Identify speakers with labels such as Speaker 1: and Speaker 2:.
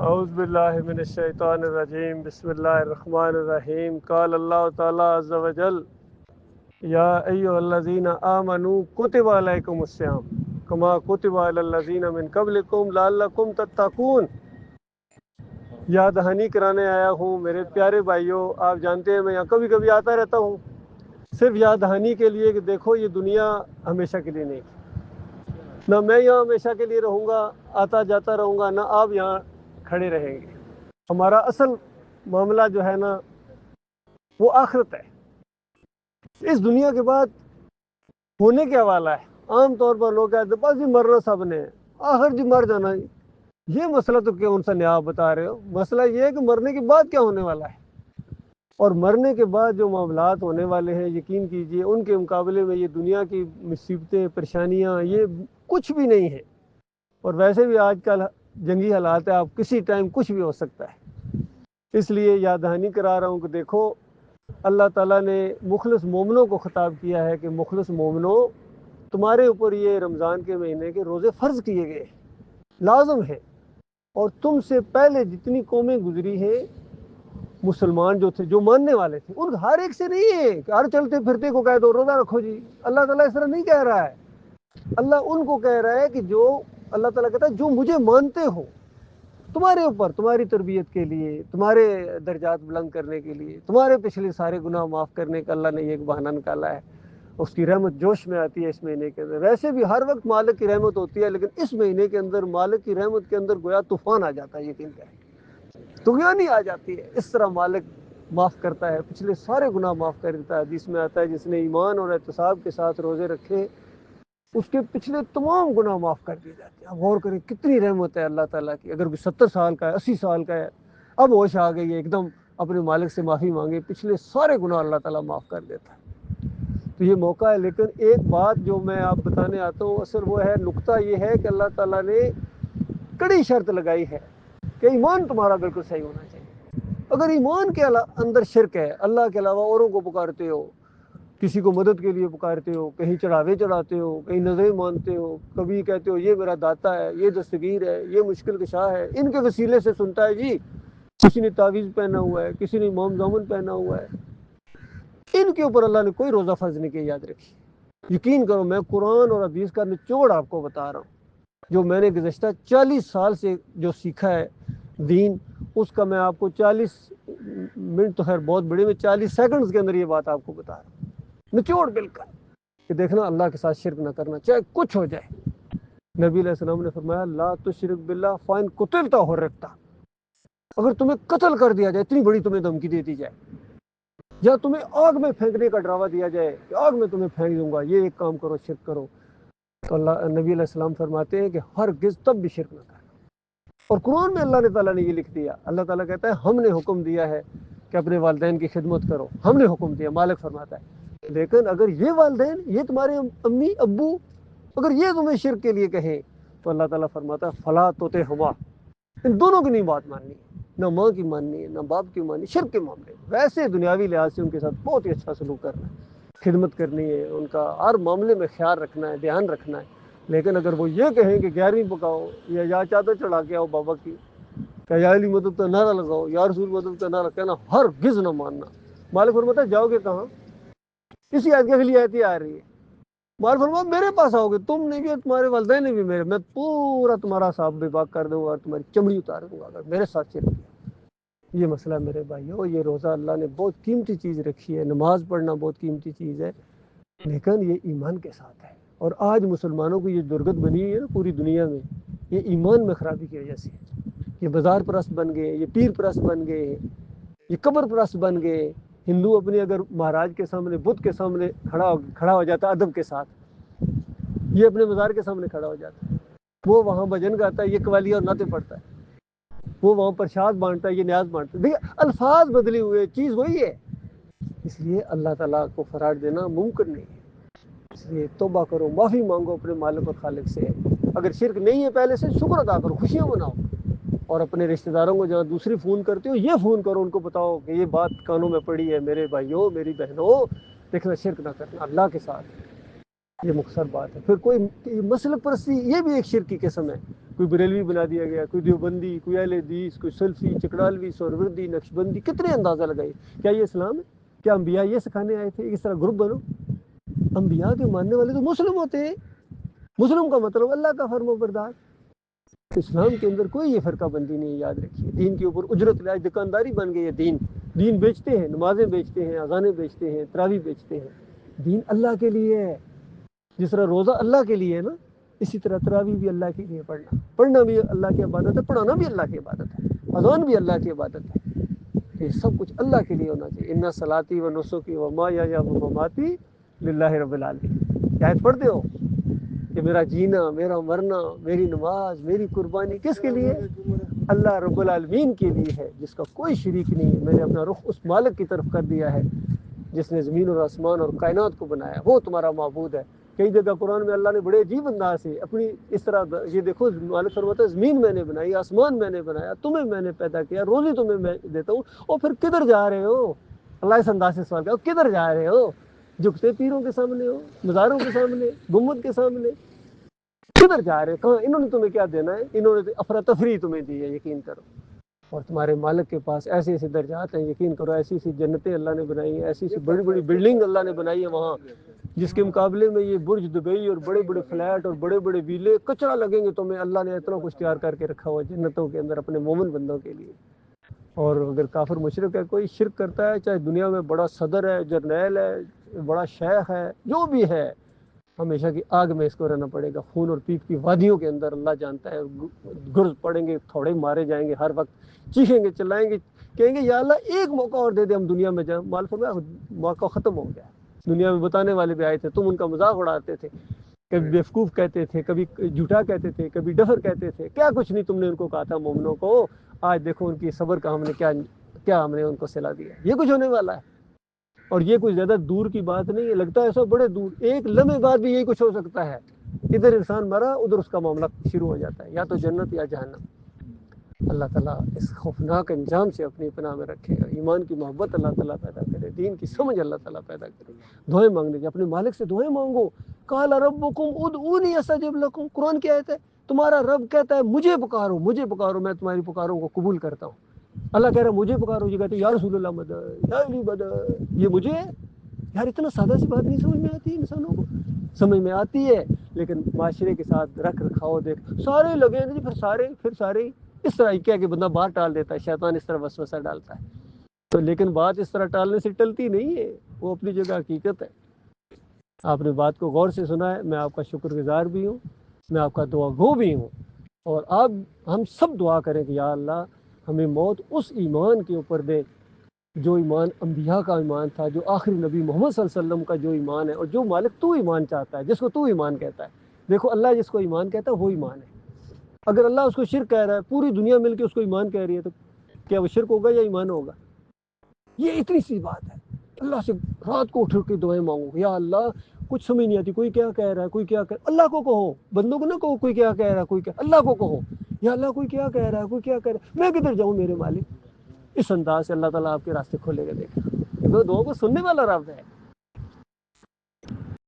Speaker 1: اعوذ باللہ من الشیطان الرجیم بسم اللہ الرحمن الرحیم قال اللہ تعالی عز وجل یا ایھا الذین آمنوا کتب علیکم الصیام کما کتب علی الذین من قبلکم لعلکم تتقون۔ یاد دہانی کرانے آیا ہوں میرے پیارے بھائیوں، آپ جانتے ہیں میں یہاں کبھی کبھی آتا رہتا ہوں صرف یاد دہانی کے لیے کہ دیکھو یہ دنیا ہمیشہ کے لیے نہیں، نہ میں یہاں ہمیشہ کے لیے رہوں گا، آتا جاتا رہوں گا، نہ آپ یہاں کھڑے رہیں گے۔ ہمارا اصل معاملہ جو ہے نا وہ آخرت ہے۔ اس دنیا کے بعد ہونے کے حوالہ ہے۔ عام طور پر لوگ کہتے ہیں بس جی مرنا سب نے، آخر جی مر جانا۔ یہ مسئلہ تو کون سا نیا بتا رہے ہو؟ مسئلہ یہ ہے کہ مرنے کے بعد کیا ہونے والا ہے، اور مرنے کے بعد جو معاملات ہونے والے ہیں یقین کیجئے ان کے مقابلے میں یہ دنیا کی مصیبتیں پریشانیاں یہ کچھ بھی نہیں ہے۔ اور ویسے بھی آج کل جنگی حالات ہے، آپ کسی ٹائم کچھ بھی ہو سکتا ہے۔ اس لیے یاد دہانی کرا رہا ہوں کہ دیکھو اللہ تعالیٰ نے مخلص مومنوں کو خطاب کیا ہے کہ مخلص مومنوں تمہارے اوپر یہ رمضان کے مہینے کے روزے فرض کیے گئے، لازم ہے۔ اور تم سے پہلے جتنی قومیں گزری ہیں مسلمان جو تھے، جو ماننے والے تھے، ان ہر ایک سے نہیں ہے کہ ہر چلتے پھرتے کو کہہ دو روزہ رکھو جی۔ اللہ تعالیٰ اس طرح نہیں کہہ رہا ہے۔ اللہ ان کو کہہ رہا ہے کہ جو اللہ تعالیٰ کہتا ہے جو مجھے مانتے ہو، تمہارے اوپر تمہاری تربیت کے لیے، تمہارے درجات بلند کرنے کے لیے، تمہارے پچھلے سارے گناہ معاف کرنے کا اللہ نے یہ ایک بہانہ نکالا ہے۔ اس کی رحمت جوش میں آتی ہے اس مہینے کے اندر۔ ویسے بھی ہر وقت مالک کی رحمت ہوتی ہے، لیکن اس مہینے کے اندر مالک کی رحمت کے اندر گویا طوفان آ جاتا ہے، یقین کریں طغیانی آ جاتی ہے۔ اس طرح مالک معاف کرتا ہے، پچھلے سارے گناہ معاف کر دیتا ہے۔ حدیث میں آتا ہے جس نے ایمان اور احتساب کے ساتھ روزے رکھے اس کے پچھلے تمام گناہ معاف کر دیے جاتے ہیں۔ اب غور کریں کتنی رحمت ہے اللہ تعالیٰ کی۔ اگر کوئی 70 سال کا ہے، 80 سال کا ہے، اب ہوش آ گئی ہے، ایک دم اپنے مالک سے معافی مانگے، پچھلے سارے گناہ اللہ تعالیٰ معاف کر دیتا ہے۔ تو یہ موقع ہے۔ لیکن ایک بات جو میں آپ بتانے آتا ہوں اصل وہ ہے، نقطہ یہ ہے کہ اللہ تعالیٰ نے کڑی شرط لگائی ہے کہ ایمان تمہارا بالکل صحیح ہونا چاہیے۔ اگر ایمان کے اندر شرک ہے، اللہ کے علاوہ اوروں کو پکارتے ہو، کسی کو مدد کے لیے پکارتے ہو، کہیں چڑھاوے چڑھاتے ہو، کہیں نظریں مانتے ہو، کبھی کہتے ہو یہ میرا داتا ہے، یہ دستگیر ہے، یہ مشکل کشا ہے، ان کے وسیلے سے سنتا ہے جی، کسی نے تعویذ پہنا ہوا ہے، کسی نے امام دامن پہنا ہوا ہے، ان کے اوپر اللہ نے کوئی روزہ فرض نہیں کیا۔ یاد رکھیے، یقین کرو میں قرآن اور حدیث کا نچوڑ آپ کو بتا رہا ہوں، جو میں نے گزشتہ 40 سال سے جو سیکھا ہے دین، اس کا میں آپ کو 40 منٹ تو خیر بہت بڑے، میں 40 سیکنڈز کے اندر یہ بات آپ کو بتا رہا ہوں، نچوڑ بالکل، کہ دیکھنا اللہ کے ساتھ شرک نہ کرنا چاہے کچھ ہو جائے۔ نبی علیہ السلام نے فرمایا لا تشرک باللہ فإن قتلت حرقت، اگر تمہیں قتل کر دیا جائے، اتنی بڑی تمہیں دھمکی دے دی جائے، یا تمہیں آگ میں پھینکنے کا ڈراوا دیا جائے کہ آگ میں تمہیں پھینک دوں گا، یہ ایک کام کرو، شرک کرو، تو نبی علیہ السلام فرماتے ہیں کہ ہرگز تب بھی شرک نہ کرنا۔ اور قرآن میں اللہ تعالیٰ نے یہ لکھ دیا، اللہ تعالیٰ کہتا ہے ہم نے حکم دیا ہے کہ اپنے والدین کی خدمت کرو، ہم نے حکم دیا، مالک فرماتا ہے۔ لیکن اگر یہ والدین، یہ تمہارے امی ابو، اگر یہ تمہیں شرک کے لیے کہیں تو اللہ تعالیٰ فرماتا ہے فلا تطعہما، ان دونوں کی نہیں بات ماننی، نہ ماں کی ماننی ہے نہ باپ کی ماننی، شرک کے معاملے میں۔ ویسے دنیاوی لحاظ سے ان کے ساتھ بہت ہی اچھا سلوک کرنا ہے، خدمت کرنی ہے، ان کا ہر معاملے میں خیال رکھنا ہے، دھیان رکھنا ہے۔ لیکن اگر وہ یہ کہیں کہ 11ویں پکاؤ یا چادر چڑھا کے آؤ بابا کی، کہ یا علی مدد کا نعرہ لگاؤ، یا رسول مدد کا نعرہ، کہنا ہرگز نہ ماننا۔ مالک فرماتا ہے جاؤ گے کہاں؟ اسی آیت کی اگلی آیت آ رہی ہے، مالک فرماتا میرے پاس آؤ گے، تم نے بھی اور تمہارے والدین نے بھی میرے، میں پورا تمہارا حساب بے باک کر دوں گا اور تمہاری چمڑی اتار دوں گا اگر میرے ساتھ شرک کیا۔ یہ مسئلہ میرے بھائیو، یہ روزہ اللہ نے بہت قیمتی چیز رکھی ہے، نماز پڑھنا بہت قیمتی چیز ہے، لیکن یہ ایمان کے ساتھ ہے۔ اور آج مسلمانوں کو یہ درگت بنی ہے نا پوری دنیا میں، یہ ایمان میں خرابی کی وجہ سے۔ یہ بازار پرست بن گئے، یہ پیر پرست بن گئے، یہ قبر پرست بن گئے۔ ہندو اپنی اگر مہاراج کے سامنے، بدھ کے سامنے کھڑا ہو جاتا ہے ادب کے ساتھ، یہ اپنے مزار کے سامنے کھڑا ہو جاتا ہے، وہ وہاں بھجن گاتا ہے، یہ قوالیاں اور نعتیں پڑھتا ہے، وہ وہاں پرساد بانٹتا ہے، یہ نیاز بانٹتا ہے۔ دیکھیے الفاظ بدلے ہوئے، چیز وہی ہے۔ اس لیے اللہ تعالیٰ کو فراڈ دینا ممکن نہیں ہے۔ اس لیے توبہ کرو، معافی مانگو اپنے مالک اور خالق سے۔ اگر شرک نہیں ہے پہلے سے، شکر ادا کرو، خوشیاں مناؤ، اور اپنے رشتہ داروں کو جہاں دوسری فون کرتے ہو یہ فون کرو، ان کو بتاؤ کہ یہ بات کانوں میں پڑی ہے میرے بھائیوں میری بہنوں، دیکھنا شرک نہ کرنا اللہ کے ساتھ، یہ مختصر بات ہے۔ پھر کوئی مسلک پرستی، یہ بھی ایک شرک کی قسم ہے۔ کوئی بریلوی بنا دیا گیا، کوئی دیوبندی، کوئی اہل حدیث، کوئی سلفی، چکڑالوی، سہروردی، نقشبندی، کتنے اندازہ لگائے. کیا یہ اسلام ہے؟ کیا انبیاء یہ سکھانے آئے تھے اس طرح گروپ بنو؟ انبیاء کے ماننے والے تو مسلم ہوتے ہیں. مسلم کا مطلب اللہ کا فرما بردار. اسلام کے اندر کوئی یہ فرقہ بندی نہیں ہے، یاد رکھیے. دین کے اوپر اجرت لائے دکانداری بن گئی ہے. دین بیچتے ہیں، نمازیں بیچتے ہیں، اذانیں بیچتے ہیں، تراویح بیچتے ہیں. دین اللہ کے لیے ہے. جس طرح روزہ اللہ کے لیے ہے نا، اسی طرح تراویح بھی اللہ کے لیے. پڑھنا بھی اللہ کی عبادت ہے، پڑھانا بھی اللہ کی عبادت ہے، اذان بھی اللہ کی عبادت ہے. یہ سب کچھ اللہ کے لیے ہونا چاہیے. ان صلاتی و نسکی و محیایا و مماتی للہ رب العالمین. کیا پڑھتے ہو کہ میرا جینا، میرا مرنا، میری نماز، میری قربانی کس کے لیے؟ اللہ رب العالمین کے لیے ہے، جس کا کوئی شریک نہیں ہے. میں نے اپنا رخ اس مالک کی طرف کر دیا ہے جس نے زمین اور آسمان اور کائنات کو بنایا. وہ تمہارا معبود ہے. کئی جگہ قرآن میں اللہ نے بڑے عجیب انداز سے اپنی اس طرح یہ دیکھو، مالک فرماتا ہے زمین میں نے بنائی، آسمان میں نے بنایا، تمہیں میں نے پیدا کیا، روزی تمہیں میں دیتا ہوں، اور پھر کدھر جا رہے ہو؟ اللہ اس انداز سے سوال کیا، کدھر جا رہے ہو؟ جھکتے پیروں کے سامنے ہو، مزاروں کے سامنے، گنبد کے سامنے، کدھر جا رہے ہو؟ کہاں؟ انہوں نے تمہیں کیا دینا ہے؟ انہوں نے افراتفری تمہیں دی ہے. یقین کرو. اور تمہارے مالک کے پاس ایسے ایسے درجات ہیں. یقین کرو، ایسی ایسی جنتیں اللہ نے بنائی ہیں، ایسی ایسی بڑی بڑی بلڈنگ اللہ نے بنائی ہے وہاں، جس کے مقابلے میں یہ برج دبئی اور بڑے بڑے فلیٹ اور بڑے بڑے ویلے کچرا لگیں گے تمہیں. اللہ نے اتنا کچھ تیار کر کے رکھا ہوا جنتوں کے اندر اپنے مومن بندوں کے لیے. اور اگر کافر مشرک ہے، کوئی شرک کرتا ہے، چاہے دنیا میں بڑا صدر ہے، جرنیل ہے، بڑا شیخ ہے، جو بھی ہے، ہمیشہ کی آگ میں اس کو رہنا پڑے گا. خون اور پیپ کی وادیوں کے اندر. اللہ جانتا ہے، گرز پڑیں گے، تھوڑے مارے جائیں گے، ہر وقت چیخیں گے، چلائیں گے، کہیں گے یا اللہ ایک موقع اور دے دے ہم دنیا میں جائیں. مال فرمایا موقع ختم ہو گیا. دنیا میں بتانے والے بھی آئے تھے، تم ان کا مذاق اڑاتے تھے، کبھی بیوقوف کہتے تھے، کبھی جھوٹا کہتے تھے، کبھی ڈفر کہتے تھے. کیا کچھ نہیں تم نے ان کو کہا تھا مومنوں کو. آج دیکھو ان کی صبر کا ہم نے کیا ہم نے ان کو صلا دیا. یہ کچھ ہونے والا ہے. اور یہ کچھ زیادہ دور کی بات نہیں ہے، لگتا ہے ایسا بڑے دور، ایک لمحے بعد بھی یہی کچھ ہو سکتا ہے. ادھر انسان مرا، ادھر اس کا معاملہ شروع ہو جاتا ہے، یا تو جنت یا جہنم. اللہ تعالیٰ اس خوفناک انجام سے اپنی پناہ میں رکھے. ایمان کی محبت اللہ تعالیٰ پیدا کرے، دین کی سمجھ اللہ تعالیٰ پیدا کرے. دعائیں مانگنے کی، اپنے مالک سے دعائیں مانگو. قال ربکم ادعونی استجب لکم. قرآن کی آیت ہے، تمہارا رب کہتا ہے مجھے پکارو، مجھے پکارو، میں تمہاری پکاروں کو قبول کرتا ہوں. اللہ کہہ رہا ہے مجھے پکارو، یہ کہتے ہیں یا رسول اللہ مدد، یا علی مدد. یہ مجھے یار اتنا سادہ سی بات نہیں سمجھ میں آتی ہے انسانوں کو. سمجھ میں آتی ہے لیکن معاشرے کے ساتھ رکھ رکھاؤ دیکھ سارے لگے نہیں، پھر سارے اس طرح کیا کہ بندہ باہر ٹال دیتا ہے. شیطان اس طرح وسوسہ ڈالتا ہے. تو لیکن بات اس طرح ٹالنے سے ٹلتی نہیں ہے، وہ اپنی جگہ حقیقت ہے. آپ نے بات کو غور سے سنا ہے، میں آپ کا شکر گزار بھی ہوں، میں آپ کا دعا گو بھی ہوں. اور آپ ہم سب دعا کریں کہ یا اللہ ہمیں موت اس ایمان کے اوپر دے جو ایمان انبیاء کا ایمان تھا، جو آخری نبی محمد صلی اللہ علیہ وسلم کا جو ایمان ہے، اور جو مالک تو ایمان چاہتا ہے، جس کو تو ایمان کہتا ہے. دیکھو اللہ جس کو ایمان کہتا ہے وہ ایمان ہے. اگر اللہ اس کو شرک کہہ رہا ہے، پوری دنیا مل کے اس کو ایمان کہہ رہی ہے، تو کیا وہ شرک ہوگا یا ایمان ہوگا؟ یہ اتنی سی بات ہے. اللہ سے رات کو اٹھ کے دعائیں مانگو، یا اللہ کچھ سمجھ نہیں آتی، کوئی کیا کہہ رہا ہے، کوئی کیا اللہ کو کہو، بندوں کو نہ کہو کوئی کیا کہہ رہا ہے، کوئی کیا، اللہ کو کہو یا اللہ کوئی کیا کہہ رہا ہے، کوئی کیا کہہ رہا ہے، میں کدھر جاؤں میرے مالک. اس انداز سے اللہ تعالیٰ آپ کے راستے کھولے گا. دیکھا دعا کو سننے والا رب ہے.